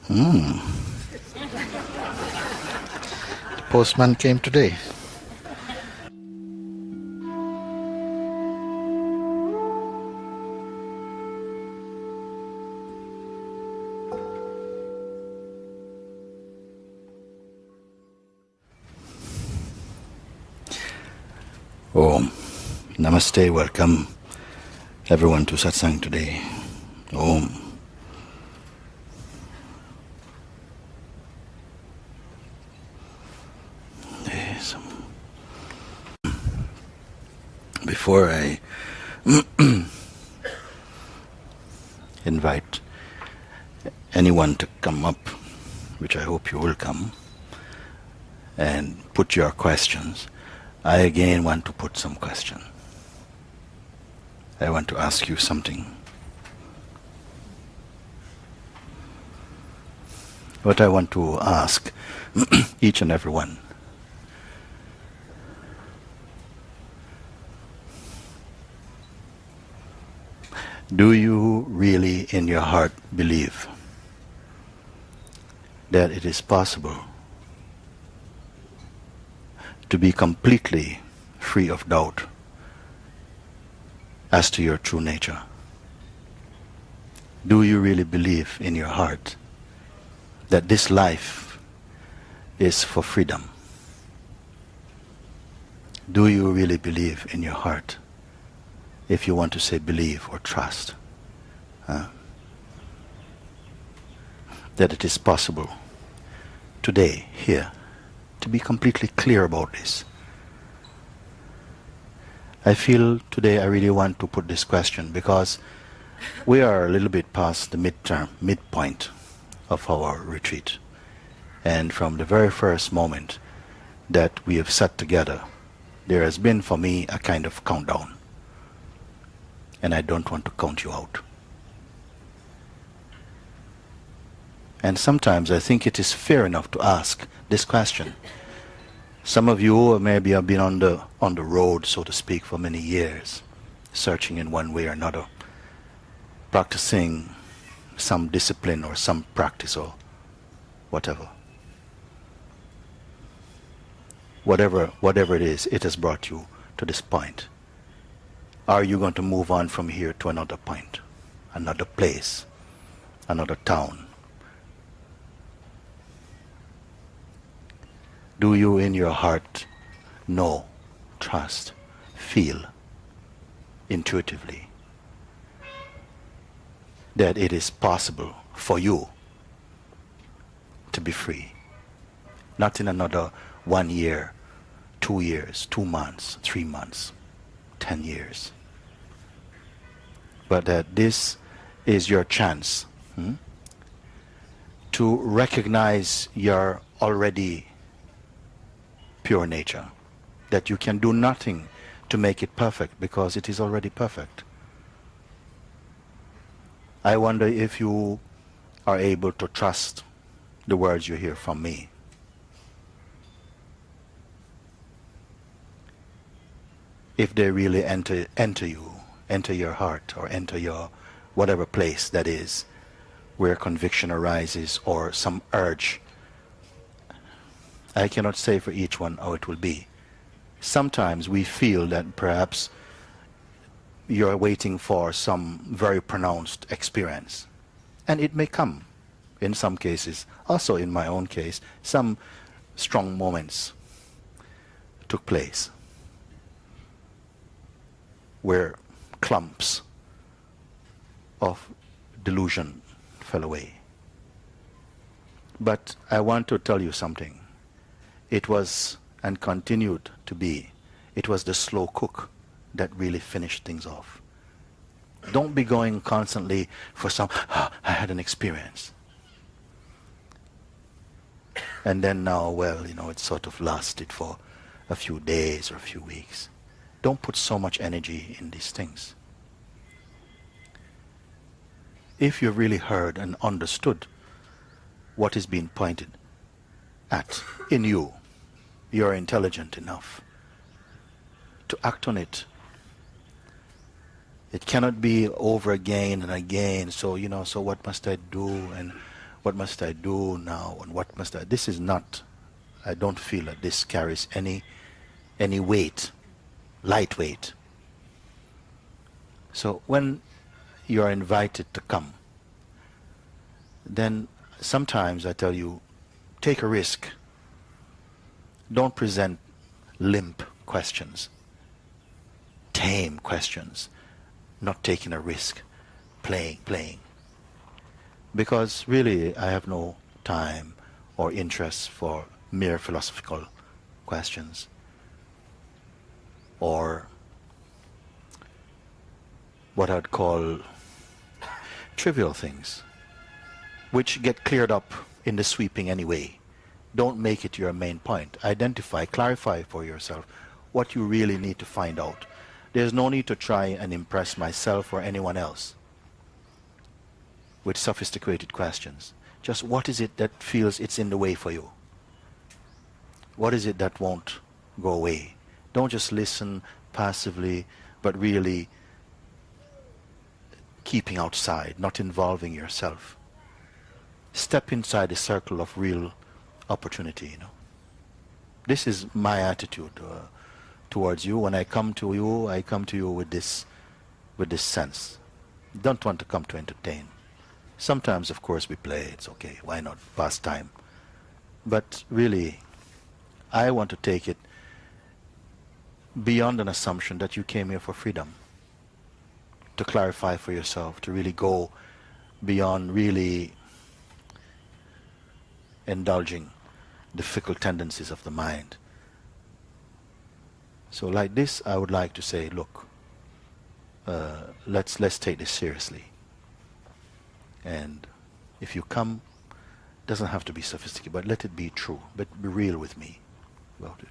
The postman came today. Om. Namaste, welcome everyone to satsang today. Om. Yes. Before I invite anyone to come up, which I hope you will come, and put your questions, I again want to put some question. I want to ask you something. What I want to ask each and every one. Do you really in your heart believe that it is possible to be completely free of doubt as to your true nature? Do you really believe in your heart that this life is for freedom? Do you really believe in your heart, if you want to say believe or trust, that it is possible today, here, to be completely clear about this? I feel today I really want to put this question because we are a little bit past the midpoint of our retreat. And from the very first moment that we have sat together, there has been for me a kind of countdown. And I don't want to count you out. And sometimes I think it is fair enough to ask this question. Some of you maybe have been on the road, so to speak, for many years, searching in one way or another, practicing some discipline or some practice or whatever. Whatever it is, it has brought you to this point. Are you going to move on from here to another point, another place, another town? Do you in your heart know, trust, feel intuitively that it is possible for you to be free? Not in another 1 year, 2 years, 2 months, 3 months, 10 years. But that this is your chance to recognize your already pure nature, that you can do nothing to make it perfect because it is already perfect. I wonder if you are able to trust the words you hear from me. If they really enter you, enter your heart, or enter your whatever place that is where conviction arises or some urge. I cannot say for each one how it will be. Sometimes we feel that perhaps you're waiting for some very pronounced experience. And it may come in some cases. Also in my own case, some strong moments took place where clumps of delusion fell away. But I want to tell you something. It was, and continued to be, it was the slow cook that really finished things off. Don't be going constantly for some, I had an experience. And then now, well, it sort of lasted for a few days or a few weeks. Don't put so much energy in these things. If you've really heard and understood what is being pointed at in you, you're intelligent enough to act on it. It cannot be over again and again. So, so what must I do? And what must I do now, and what must I... This is not... I don't feel that this carries any weight, light weight. So when you are invited to come, then sometimes I tell you, take a risk. Don't present limp questions, tame questions, not taking a risk, playing. Because really I have no time or interest for mere philosophical questions or what I'd call trivial things, which get cleared up in the sweeping anyway. Don't make it your main point. Identify, clarify for yourself what you really need to find out. There's no need to try and impress myself or anyone else with sophisticated questions. Just what is it that feels it's in the way for you? What is it that won't go away? Don't just listen passively, but really keeping outside, not involving yourself. Step inside the circle of real opportunity, you know. This is my attitude towards you. When I come to you with this sense. Don't want to come to entertain. Sometimes, of course, we play. It's okay. Why not? Pass time. But really, I want to take it beyond an assumption that you came here for freedom. To clarify for yourself, to really go beyond really indulging the fickle tendencies of the mind. So like this, I would like to say, look, let's take this seriously. And if you come, it doesn't have to be sophisticated, but let it be true. But be real with me about it.